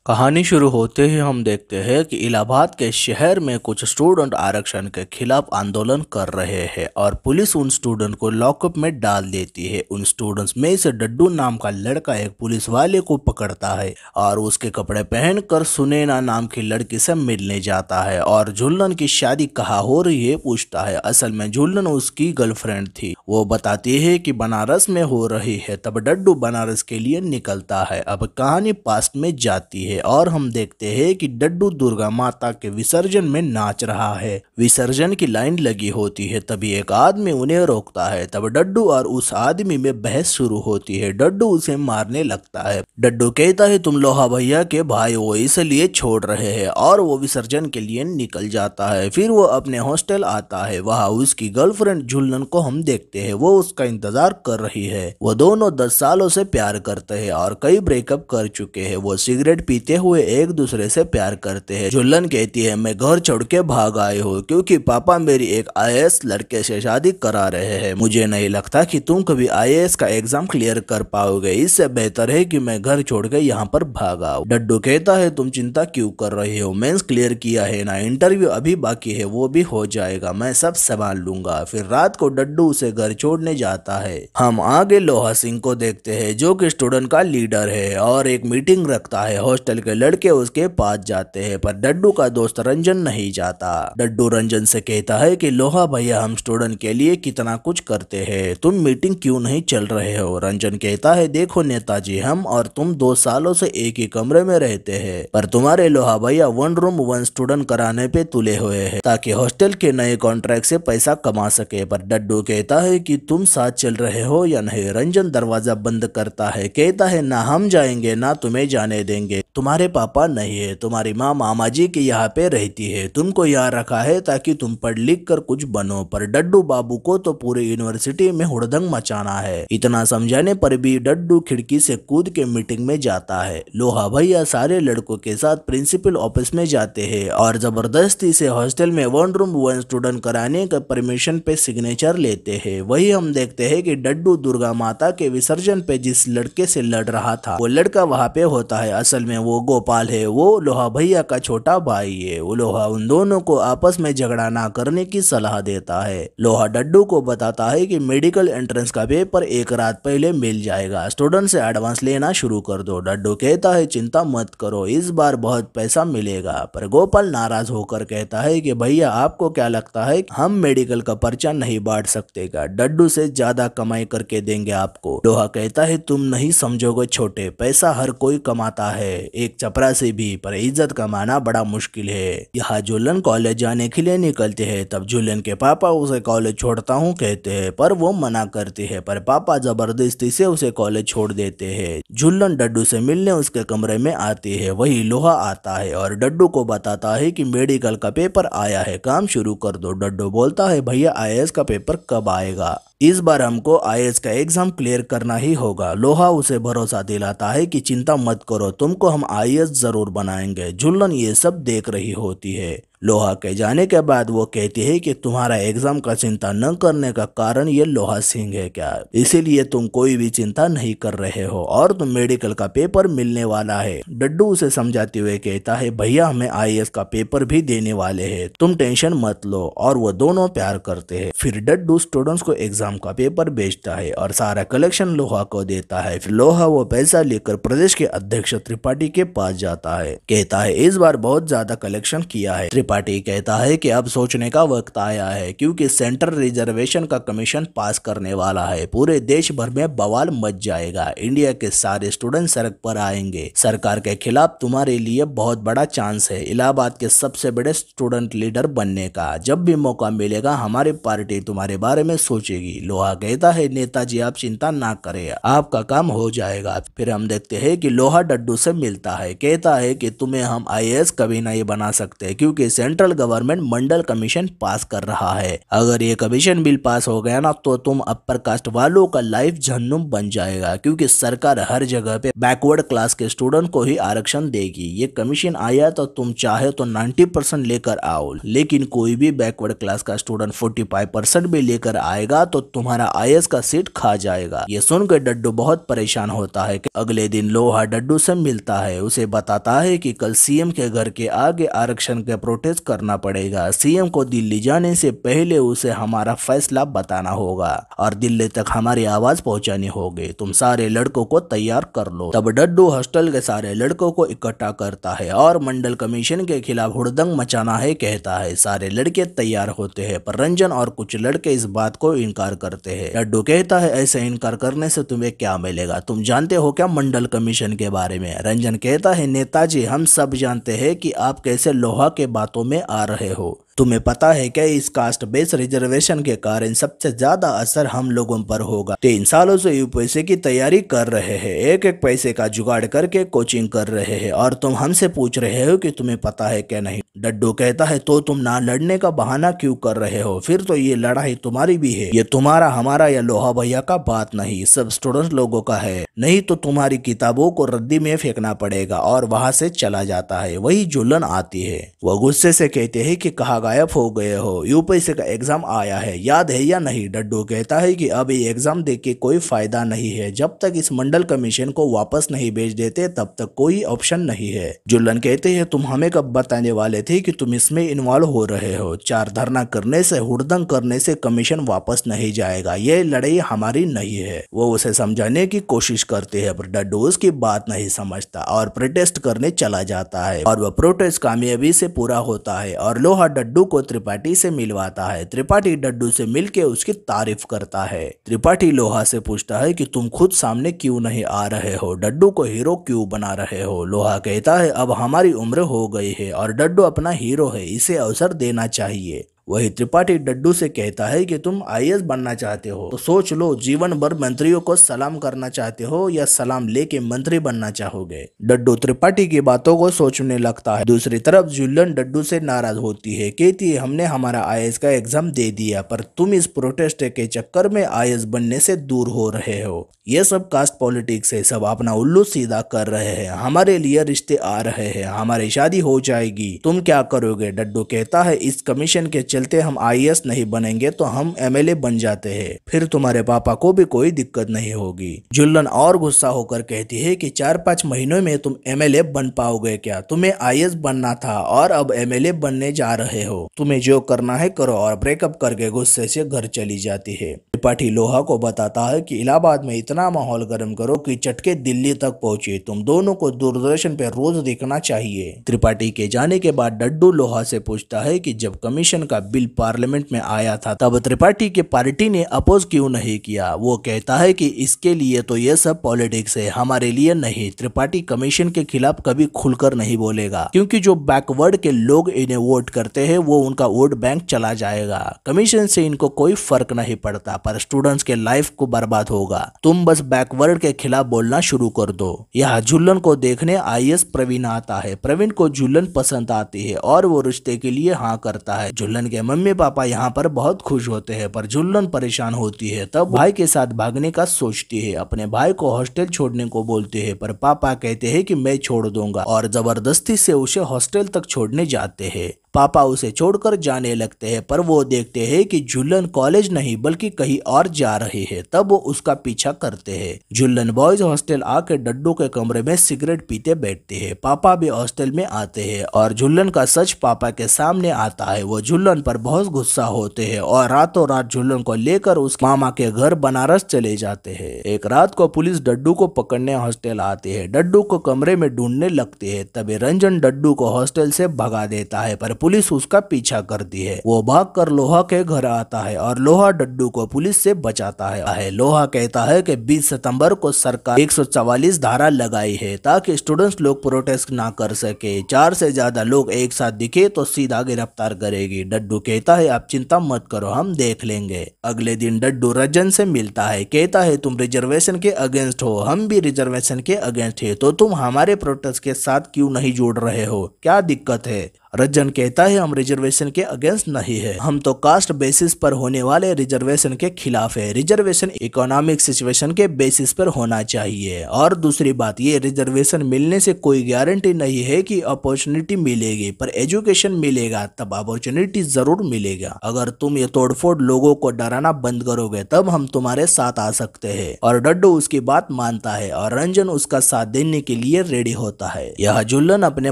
कहानी शुरू होते ही हम देखते हैं कि इलाहाबाद के शहर में कुछ स्टूडेंट आरक्षण के खिलाफ आंदोलन कर रहे हैं और पुलिस उन स्टूडेंट को लॉकअप में डाल देती है। उन स्टूडेंट्स में से डड्डू नाम का लड़का एक पुलिस वाले को पकड़ता है और उसके कपड़े पहनकर सुनैना नाम की लड़की से मिलने जाता है और झुल्लन की शादी कहाँ हो रही है पूछता है। असल में झुल्लन उसकी गर्लफ्रेंड थी। वो बताती है कि बनारस में हो रही है। तब डड्डू बनारस के लिए निकलता है। अब कहानी पास्ट में जाती है और हम देखते हैं कि डड्डू दुर्गा माता के विसर्जन में नाच रहा है। विसर्जन की लाइन लगी होती है, तभी एक आदमी उन्हें रोकता है। तब डड्डू और उस आदमी में बहस शुरू होती है। डड्डू उसे मारने लगता है। डड्डू कहता है तुम लोहा भैया के भाई हो इसलिए छोड़ रहे हैं और वो विसर्जन के लिए निकल जाता है। फिर वो अपने हॉस्टल आता है। वहाँ उसकी गर्लफ्रेंड झुल्लन को हम देखते हैं। वो उसका इंतजार कर रही है। वो दोनों 10 सालों से प्यार करते हैं और कई ब्रेकअप कर चुके हैं। वो सिगरेट पीते हुए एक दूसरे से प्यार करते हैं। झुल्लन कहती है मैं घर छोड़ के भाग आई हूँ क्योंकि पापा मेरी एक आईएएस लड़के से शादी करा रहे हैं। मुझे नहीं लगता कि तुम कभी आईएएस का एग्जाम क्लियर कर पाओगे। इससे बेहतर है कि मैं घर छोड़ के यहाँ पर भाग आऊं। डड्डू कहता है तुम चिंता क्यों कर रहे हो, मेंस क्लियर किया है ना, इंटरव्यू अभी बाकी है, वो भी हो जाएगा, मैं सब संभाल लूंगा। फिर रात को डड्डू उसे घर छोड़ने जाता है। हम आगे लोहा सिंह को देखते हैं जो कि स्टूडेंट का लीडर है और एक मीटिंग रखता है। हॉस्टल के लड़के उसके पास जाते हैं पर डड्डू का दोस्त रंजन नहीं जाता। डड्डू रंजन से कहता है कि लोहा भैया हम स्टूडेंट के लिए कितना कुछ करते हैं, तुम मीटिंग क्यों नहीं चल रहे हो। रंजन कहता है देखो नेताजी, हम और तुम 2 सालों से एक ही कमरे में रहते हैं पर तुम्हारे लोहा भैया 1 रूम 1 स्टूडेंट कराने पे तुले हुए हैं ताकि हॉस्टल के नए कॉन्ट्रैक्ट से पैसा कमा सके। पर डड्डू कहता है कि तुम साथ चल रहे हो या नहीं। रंजन दरवाजा बंद करता है, कहता है ना हम जाएंगे ना तुम्हें जाने देंगे। तुम्हारे पापा नहीं है, तुम्हारी माँ मामा जी के यहाँ पे रहती है, तुमको यहाँ रखा है ताकि तुम पढ़ लिख कर कुछ बनो। पर डड्डू बाबू को तो पूरी यूनिवर्सिटी में हुड़दंग मचाना है। इतना समझाने पर भी डड्डू खिड़की से कूद के मीटिंग में जाता है। लोहा भैया सारे लड़कों के साथ प्रिंसिपल ऑफिस में जाते हैं और जबरदस्ती से हॉस्टल में 1 रूम 1 स्टूडेंट कराने का परमिशन पे सिग्नेचर लेते हैं। वही हम देखते हैं कि डड्डू दुर्गा माता के विसर्जन पे जिस लड़के से लड़ रहा था वो लड़का वहाँ पे होता है। असल में वो गोपाल है, वो लोहा भैया का छोटा भाई है। वो लोहा उन दोनों को आपस में झगड़ा ना करने की सलाह देता है। लोहा डड्डू को बताता है कि मेडिकल एंट्रेंस का पेपर एक रात पहले मिल जाएगा, स्टूडेंट से एडवांस लेना शुरू कर दो। डड्डू कहता है चिंता मत करो, इस बार बहुत पैसा मिलेगा। पर गोपाल नाराज होकर कहता है कि भैया आपको क्या लगता है हम मेडिकल का पर्चा नहीं बांट सकते क्या, डड्डू से ज्यादा कमाई करके देंगे आपको। लोहा कहता है तुम नहीं समझोगे छोटे, पैसा हर कोई कमाता है, एक चपरा से भी, पर इज्जत कमाना बड़ा मुश्किल है। यहाँ झूलन कॉलेज जाने के लिए निकलते हैं। तब झूलन के पापा उसे कॉलेज छोड़ता हूँ कहते हैं पर वो मना करती है, पर पापा जबरदस्ती से उसे कॉलेज छोड़ देते हैं। झूलन डड्डू से मिलने उसके कमरे में आती है। वही लोहा आता है और डड्डू को बताता है कि मेडिकल का पेपर आया है, काम शुरू कर दो। डड्डू बोलता है भैया आईएएस का पेपर कब आएगा, इस बार हमको आईएएस का एग्जाम क्लियर करना ही होगा। लोहा उसे भरोसा दिलाता है कि चिंता मत करो, तुमको हम आईएएस जरूर बनाएंगे। झुल्लन ये सब देख रही होती है। लोहा के जाने के बाद वो कहती है कि तुम्हारा एग्जाम का चिंता न करने का कारण ये लोहा सिंह है क्या, इसीलिए तुम कोई भी चिंता नहीं कर रहे हो और तुम मेडिकल का पेपर मिलने वाला है। डड्डू उसे समझाते हुए कहता है भैया हमें आईएएस का पेपर भी देने वाले हैं, तुम टेंशन मत लो। और वो दोनों प्यार करते हैं। फिर डड्डू स्टूडेंट्स को एग्जाम का पेपर बेचता है और सारा कलेक्शन लोहा को देता है। फिर लोहा वो पैसा लेकर प्रदेश के अध्यक्ष त्रिपाठी के पास जाता है, कहता है इस बार बहुत ज्यादा कलेक्शन किया है। त्रिपाठी कहता है कि अब सोचने का वक्त आया है क्योंकि सेंट्रल रिजर्वेशन का कमीशन पास करने वाला है, पूरे देश भर में बवाल मच जाएगा, इंडिया के सारे स्टूडेंट सड़क पर आएंगे, सरकार के खिलाफ तुम्हारे लिए बहुत बड़ा चांस है इलाहाबाद के सबसे बड़े स्टूडेंट लीडर बनने का, जब भी मौका मिलेगा हमारी पार्टी तुम्हारे बारे में सोचेगी। लोहा कहता है नेताजी आप चिंता ना करें, आपका काम हो जाएगा। फिर हम देखते हैं कि लोहा डड्डू से मिलता है, कहता है कि तुम्हें हम आईएएस कभी नहीं बना सकते क्योंकि सेंट्रल गवर्नमेंट मंडल कमीशन पास कर रहा है। अगर ये कमीशन बिल पास हो गया ना तो तुम अपर कास्ट वालों का लाइफ जहन्नुम बन जाएगा, क्योंकि सरकार हर जगह पे बैकवर्ड क्लास के स्टूडेंट को ही आरक्षण देगी। ये कमीशन आया तो तुम चाहे तो 90% लेकर आओ, लेकिन कोई भी बैकवर्ड क्लास का स्टूडेंट 45% भी लेकर आएगा तो तुम्हारा आईएएस का सीट खा जाएगा। ये सुनकर डड्डू बहुत परेशान होता है। अगले दिन लोहा डड्डू से मिलता है, उसे बताता है कि कल सीएम के घर के आगे आरक्षण के प्रोटेस्ट करना पड़ेगा। सीएम को दिल्ली जाने से पहले उसे हमारा फैसला बताना होगा और दिल्ली तक हमारी आवाज पहुंचानी होगी। तुम सारे लड़कों को तैयार कर लो। तब डड्डू हॉस्टल के सारे लड़कों को इकट्ठा करता है और मंडल कमीशन के खिलाफ हुड़दंग मचाना है कहता है। सारे लड़के तैयार होते हैं, पर रंजन और कुछ लड़के इस बात को इनकार करते हैं। डड्डू कहता है ऐसे इनकार करने से तुम्हें क्या मिलेगा, तुम जानते हो क्या मंडल कमीशन के बारे में। रंजन कहता है नेताजी हम सब जानते हैं कि आप कैसे लोहा के बातों में आ रहे हो। तुम्हें पता है क्या इस कास्ट बेस रिजर्वेशन के कारण सबसे ज्यादा असर हम लोगों पर होगा। 3 सालों से यूपीएससी की तैयारी कर रहे हैं, एक एक पैसे का जुगाड़ करके कोचिंग कर रहे हैं और तुम हमसे पूछ रहे हो कि तुम्हें पता है क्या नहीं। डड्डू कहता है तो तुम ना लड़ने का बहाना क्यों कर रहे हो, फिर तो ये लड़ाई तुम्हारी भी है, ये तुम्हारा हमारा या लोहा भैया का बात नहीं, सब स्टूडेंट लोगों का है। नहीं तो तुम्हारी किताबों को रद्दी में फेंकना पड़ेगा और वहां से चला जाता है। वही जुलन आती है। वह गुस्से से कहते हैं कि कहा गायब हो गए हो, यूपीएससी का एग्जाम आया है, याद है या नहीं। डड्डू कहता है कि अब ये एग्जाम देख के कोई फायदा नहीं है, जब तक इस मंडल कमीशन को वापस नहीं भेज देते तब तक कोई ऑप्शन नहीं है। जुलन कहते हैं तुम हमें कब बताने वाले थे कि तुम इसमें इन्वॉल्व हो रहे हो। 4 धरना करने से हुड़दंग करने से कमीशन वापस नहीं जाएगा, ये लड़ाई हमारी नहीं है। वो उसे समझाने की कोशिश करते हैं पर डड्डू उसकी बात नहीं समझता और प्रोटेस्ट करने चला जाता है और वह प्रोटेस्ट कामयाबी से पूरा होता है और लोहा डड्डू को त्रिपाठी से मिलवाता है। त्रिपाठी डड्डू से मिलके उसकी तारीफ करता है। त्रिपाठी लोहा से पूछता है कि तुम खुद सामने क्यों नहीं आ रहे हो, डड्डू को हीरो क्यों बना रहे हो। लोहा कहता है अब हमारी उम्र हो गई है और डड्डू अपना हीरो है, इसे अवसर देना चाहिए। वही त्रिपाठी डड्डू से कहता है कि तुम आईएएस बनना चाहते हो तो सोच लो, जीवन भर मंत्रियों को सलाम करना चाहते हो या सलाम लेके मंत्री बनना चाहोगे। डड्डू त्रिपाठी की बातों को सोचने लगता है। दूसरी तरफ जुलन डड्डू से नाराज होती है, कहती है हमने हमारा आईएएस का एग्जाम दे दिया पर तुम इस प्रोटेस्ट के चक्कर में आईएएस बनने से दूर हो रहे हो। ये सब कास्ट पॉलिटिक्स है, सब अपना उल्लू सीधा कर रहे हैं, हमारे लिए रिश्ते आ रहे हैं, हमारी शादी हो जाएगी, तुम क्या करोगे। डड्डू कहता है इस कमीशन के चलते हम आईएएस नहीं बनेंगे तो हम एमएलए बन जाते हैं, फिर तुम्हारे पापा को भी कोई दिक्कत नहीं होगी। जुल्लन और गुस्सा होकर कहती है कि 4-5 महीनों में तुम एमएलए बन पाओगे क्या, तुम्हें आईएएस बनना था और अब एमएलए बनने जा रहे हो, तुम्हें जो करना है करो, और ब्रेकअप करके गुस्से से घर चली जाती है। त्रिपाठी लोहा को बताता है कि इलाहाबाद में इतना माहौल गर्म करो कि चटके दिल्ली तक पहुंचे, तुम दोनों को दूरदर्शन पे रोज देखना चाहिए। त्रिपाठी के जाने के बाद डड्डू लोहा से पूछता है कि जब कमीशन का बिल पार्लियामेंट में आया था तब त्रिपाठी की पार्टी ने अपोज क्यों नहीं किया। वो कहता है कि इसके लिए तो ये सब पॉलिटिक्स है, हमारे लिए नहीं। त्रिपाठी कमीशन के खिलाफ कभी खुलकर नहीं बोलेगा, क्योंकि जो बैकवर्ड के लोग इन्हें वोट करते हैं वो उनका वोट बैंक चला जाएगा। कमीशन से इनको कोई फर्क नहीं पड़ता, पर स्टूडेंट्स के लाइफ को बर्बाद होगा। तुम बस बैकवर्ड के खिलाफ बोलना शुरू कर दो। यहाँ जुल्लन को देखने आईएएस प्रवीण आता है। प्रवीण को जुल्लन पसंद आती है और वो रिश्ते के लिए हाँ करता है। जुल्लन के मम्मी पापा यहाँ पर बहुत खुश होते हैं, पर जुल्लन परेशान होती है। तब भाई के साथ भागने का सोचती है, अपने भाई को हॉस्टल छोड़ने को बोलती है, पर पापा कहते हैं कि मैं छोड़ दूंगा और जबरदस्ती से उसे हॉस्टल तक छोड़ने जाते हैं। पापा उसे छोड़कर जाने लगते हैं, पर वो देखते हैं कि जुल्लन कॉलेज नहीं बल्कि कहीं और जा रही है। तब वो उसका पीछा करते हैं। जुल्लन बॉयज हॉस्टल आके डड्डू के कमरे में सिगरेट पीते बैठते हैं। पापा भी हॉस्टल में आते हैं और जुल्लन का सच पापा के सामने आता है। वो जुल्लन पर बहुत गुस्सा होते हैं और रातों रात जुल्लन को लेकर उस मामा के घर बनारस चले जाते हैं। एक रात को पुलिस डड्डू को पकड़ने हॉस्टल आती है। डड्डू को कमरे में ढूंढने लगती है। तभी रंजन डड्डू को हॉस्टल से भगा देता है, पर पुलिस उसका पीछा करती है। वो भागकर लोहा के घर आता है और लोहा डड्डू को पुलिस से बचाता है। लोहा कहता है कि 20 सितंबर को सरकार 144 धारा लगाई है ताकि स्टूडेंट्स लोग प्रोटेस्ट ना कर सके। 4 से ज्यादा लोग एक साथ दिखे तो सीधा गिरफ्तार करेगी। डड्डू कहता है आप चिंता मत करो, हम देख लेंगे। अगले दिन डड्डू रंजन से मिलता है, कहता है तुम रिजर्वेशन के अगेंस्ट हो, हम भी रिजर्वेशन के अगेंस्ट है, तो तुम हमारे प्रोटेस्ट के साथ क्यों नहीं जुड़ रहे हो, क्या दिक्कत है। रंजन कहता है हम रिजर्वेशन के अगेंस्ट नहीं है, हम तो कास्ट बेसिस पर होने वाले रिजर्वेशन के खिलाफ है। रिजर्वेशन इकोनॉमिक सिचुएशन के बेसिस पर होना चाहिए। और दूसरी बात, ये रिजर्वेशन मिलने से कोई गारंटी नहीं है कि अपॉर्चुनिटी मिलेगी, पर एजुकेशन मिलेगा तब अपॉर्चुनिटी जरूर मिलेगा। अगर तुम ये तोड़फोड़ लोगों को डराना बंद करोगे तब हम तुम्हारे साथ आ सकते हैं। और डड्डू उसकी बात मानता है और रंजन उसका साथ देने के लिए रेडी होता है। यह जुल्लन अपने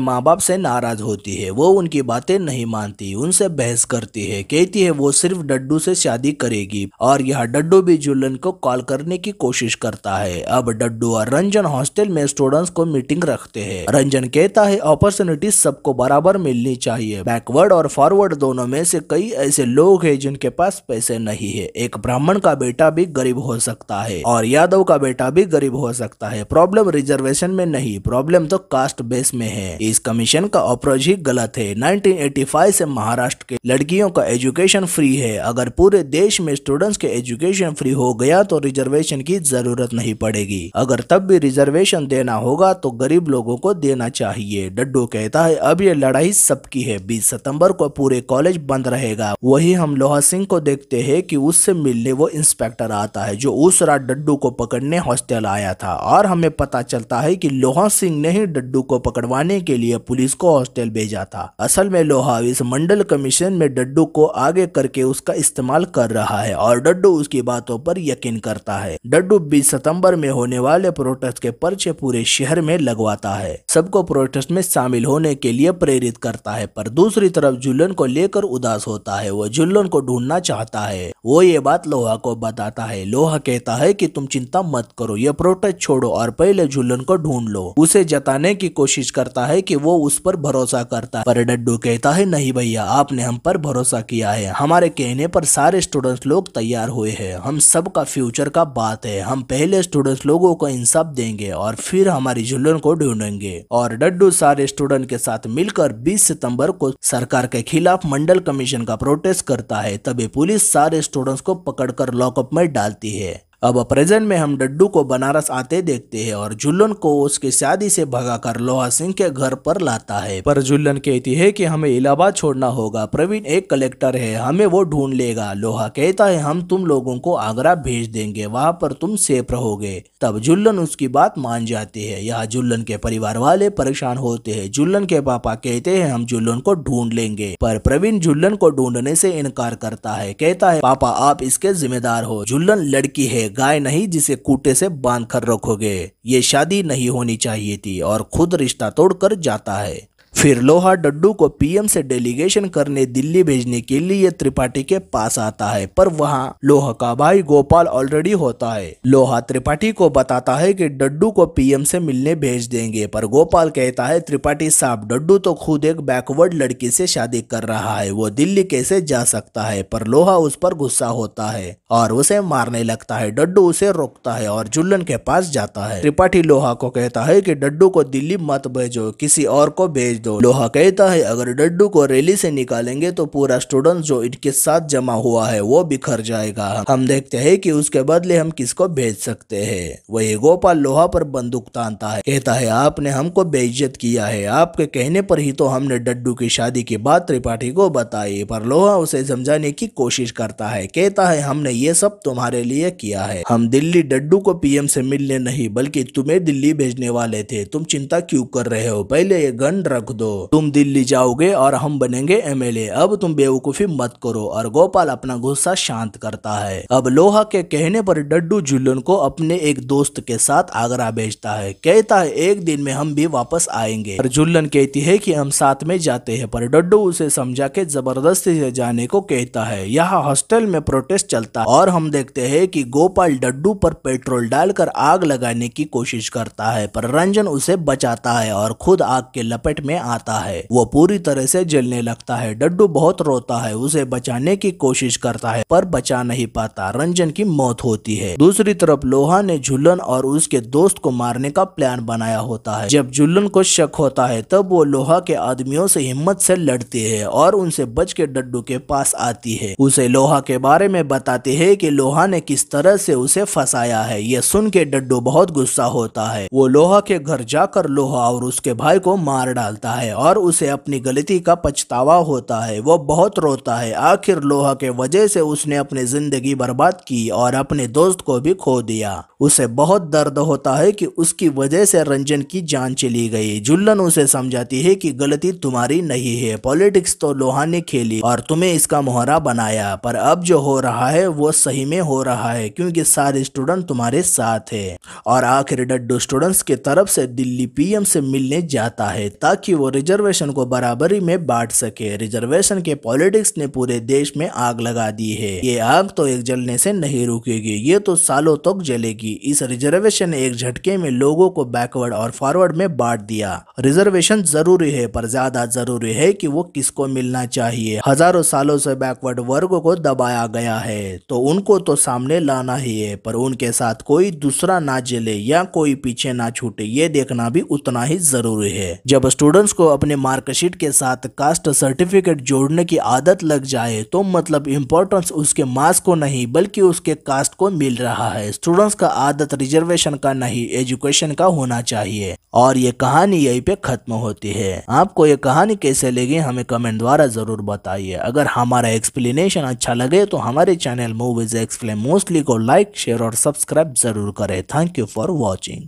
माँ बाप से नाराज होती है, वो उनकी बातें नहीं मानती, उनसे बहस करती है, कहती है वो सिर्फ डड्डू से शादी करेगी। और यह डड्डू भी जुल्लन को कॉल करने की कोशिश करता है। अब डड्डू और रंजन हॉस्टल में स्टूडेंट्स को मीटिंग रखते हैं। रंजन कहता है अपॉर्चुनिटी सबको बराबर मिलनी चाहिए। बैकवर्ड और फॉरवर्ड दोनों में से कई ऐसे लोग हैं जिनके पास पैसे नहीं है। एक ब्राह्मण का बेटा भी गरीब हो सकता है और यादव का बेटा भी गरीब हो सकता है। प्रॉब्लम रिजर्वेशन में नहीं, प्रॉब्लम तो कास्ट बेस में है। इस कमीशन का अप्रोच ही गलत है। 1985 से महाराष्ट्र के लड़कियों का एजुकेशन फ्री है। अगर पूरे देश में स्टूडेंट्स के एजुकेशन फ्री हो गया तो रिजर्वेशन की जरूरत नहीं पड़ेगी। अगर तब भी रिजर्वेशन देना होगा तो गरीब लोगों को देना चाहिए। डड्डू कहता है अब ये लड़ाई सबकी है। 20 सितंबर को पूरे कॉलेज बंद रहेगा। वही हम लोहा सिंह को देखते हैं कि उससे मिलने वो इंस्पेक्टर आता है जो उस रात डड्डू को पकड़ने हॉस्टल आया था। और हमें पता चलता है कि लोहा सिंह ने ही डड्डू को पकड़वाने के लिए पुलिस को हॉस्टल भेजा था। असल में लोहा इस मंडल कमीशन में डड्डू को आगे करके उसका इस्तेमाल कर रहा है और डड्डू उसकी बातों पर यकीन करता है। डड्डू 20 सितंबर में होने वाले प्रोटेस्ट के पर्चे पूरे शहर में लगवाता है, सबको प्रोटेस्ट में शामिल होने के लिए प्रेरित करता है। पर दूसरी तरफ जुल्लन को लेकर उदास होता है। वो जुल्लन को ढूंढना चाहता है। वो ये बात लोहा को बताता है। लोहा कहता है कि तुम चिंता मत करो, ये प्रोटेस्ट छोड़ो और पहले जुल्लन को ढूंढ लो। उसे जताने की कोशिश करता है कि वो उस पर भरोसा करता है, पर डड्डू कहता है नहीं भैया, आपने हम पर भरोसा किया है, हमारे कहने पर सारे स्टूडेंट्स लोग तैयार हुए हैं, हम सबका फ्यूचर का बात है, हम पहले स्टूडेंट्स लोगों को इंसाफ देंगे और फिर हमारी जुल्लन को ढूंढेंगे। और डड्डू सारे स्टूडेंट के साथ मिलकर 20 सितंबर को सरकार के खिलाफ मंडल कमीशन का प्रोटेस्ट करता है। तभी पुलिस सारे स्टूडेंट्स को पकड़कर लॉकअप में डालती है। अब प्रेजेंट में हम डड्डू को बनारस आते देखते हैं और जुल्लन को उसकी शादी से भगाकर लोहा सिंह के घर पर लाता है। पर जुल्लन कहती है कि हमें इलाहाबाद छोड़ना होगा, प्रवीण एक कलेक्टर है, हमें वो ढूंढ लेगा। लोहा कहता है हम तुम लोगों को आगरा भेज देंगे, वहां पर तुम सेफ रहोगे। तब जुल्लन उसकी बात मान जाती है। यहाँ जुल्लन के परिवार वाले परेशान होते हैं। जुल्लन के पापा कहते हैं हम जुल्लन को ढूंढ लेंगे, पर प्रवीण जुल्लन को ढूंढने से इनकार करता है। कहता है पापा आप इसके जिम्मेदार हो, जुल्लन लड़की है, गाय नहीं जिसे कूटे से बांध कर रखोगे, ये शादी नहीं होनी चाहिए थी, और खुद रिश्ता तोड़कर जाता है। फिर लोहा डड्डू को पीएम से डेलीगेशन करने दिल्ली भेजने के लिए त्रिपाठी के पास आता है, पर वहां लोहा का भाई गोपाल ऑलरेडी होता है। लोहा त्रिपाठी को बताता है कि डड्डू को पीएम से मिलने भेज देंगे, पर गोपाल कहता है त्रिपाठी साहब डड्डू तो खुद एक बैकवर्ड लड़की से शादी कर रहा है, वो दिल्ली कैसे जा सकता है। पर लोहा उस पर गुस्सा होता है और उसे मारने लगता है। डड्डू उसे रोकता है और जुल्लन के पास जाता है। त्रिपाठी लोहा को कहता है कि डड्डू को दिल्ली मत भेजो, किसी और को भेज दो। लोहा कहता है अगर डड्डू को रैली से निकालेंगे तो पूरा स्टूडेंट जो इनके साथ जमा हुआ है वो बिखर जाएगा। हम देखते हैं कि उसके बदले हम किसको भेज सकते हैं। वही गोपाल लोहा पर बंदूक तानता है, कहता है आपने हमको बेइज्जत किया है, आपके कहने पर ही तो हमने डड्डू की शादी की बात त्रिपाठी को बताई। पर लोहा उसे समझाने की कोशिश करता है, कहता है हमने ये सब तुम्हारे लिए किया है, हम दिल्ली डड्डू को पीएम से मिलने नहीं बल्कि तुम्हें दिल्ली भेजने वाले थे, तुम चिंता क्यों कर रहे हो, पहले ये गन रख दो, तुम दिल्ली जाओगे और हम बनेंगे एमएलए, अब तुम बेवकूफी मत करो। और गोपाल अपना गुस्सा शांत करता है। अब लोहा के कहने पर डड्डू जुल्लन को अपने एक दोस्त के साथ आगरा भेजता है, कहता है एक दिन में हम भी वापस आएंगे। और जुल्लन कहती है कि हम साथ में जाते हैं, पर डड्डू उसे समझा के जबरदस्ती से जाने को कहता है। यहाँ हॉस्टल में प्रोटेस्ट चलता है और हम देखते हैं कि गोपाल डड्डू पर पेट्रोल डालकर आग लगाने की कोशिश करता है, पर रंजन उसे बचाता है और खुद आग के लपेट में आता है। वो पूरी तरह से जलने लगता है। डड्डू बहुत रोता है, उसे बचाने की कोशिश करता है पर बचा नहीं पाता, रंजन की मौत होती है। दूसरी तरफ लोहा ने जुल्लन और उसके दोस्त को मारने का प्लान बनाया होता है। जब जुल्लन को शक होता है तब वो लोहा के आदमियों से हिम्मत से लड़ती है और उनसे बच के डड्डू के पास आती है। उसे लोहा के बारे में बताती है कि लोहा ने किस तरह से उसे फंसाया है। ये सुन के डड्डू बहुत गुस्सा होता है। वो लोहा के घर जाकर लोहा और उसके भाई को मार डालता है। है और उसे अपनी गलती का पछतावा होता है। वो बहुत रोता है, आखिर लोहा के वजह से उसने अपनी जिंदगी बर्बाद की और अपने दोस्त को भी खो दिया। उसे बहुत दर्द होता है कि उसकी वजह से रंजन की जान चली गई। जुल्लन उसे समझाती है कि गलती तुम्हारी नहीं है, पॉलिटिक्स तो लोहा ने खेली और तुम्हें इसका मोहरा बनाया, पर अब जो हो रहा है वो सही में हो रहा है क्योंकि सारे स्टूडेंट तुम्हारे साथ है। और आखिर डड्डू स्टूडेंट्स की तरफ से दिल्ली पीएम से मिलने जाता है ताकि वो रिजर्वेशन को बराबरी में बांट सके। रिजर्वेशन के पॉलिटिक्स ने पूरे देश में आग लगा दी है। ये आग तो एक जलने से नहीं रुकेगी, ये तो सालों तक जलेगी। इस रिजर्वेशन ने एक झटके में लोगों को बैकवर्ड और फॉरवर्ड में बांट दिया। रिजर्वेशन जरूरी है पर ज्यादा जरूरी है कि वो किसको मिलना चाहिए। हजारों सालों से बैकवर्ड वर्ग को दबाया गया है तो उनको तो सामने लाना ही है, पर उनके साथ कोई दूसरा ना जले या कोई पीछे ना छूटे ये देखना भी उतना ही जरूरी है। जब स्टूडेंट्स को अपने मार्कशीट के साथ कास्ट सर्टिफिकेट जोड़ने की आदत लग जाए तो मतलब इम्पोर्टेंस उसके मार्क्स को नहीं बल्कि उसके कास्ट को मिल रहा है। स्टूडेंट्स का आदत रिजर्वेशन का नहीं एजुकेशन का होना चाहिए। और ये कहानी यहीं पे खत्म होती है। आपको ये कहानी कैसे लगी हमें कमेंट द्वारा जरूर बताइए। अगर हमारा एक्सप्लेनेशन अच्छा लगे तो हमारे चैनल मूवीज एक्सप्लेन मोस्टली को लाइक शेयर और सब्सक्राइब जरूर करें। Thank you for watching.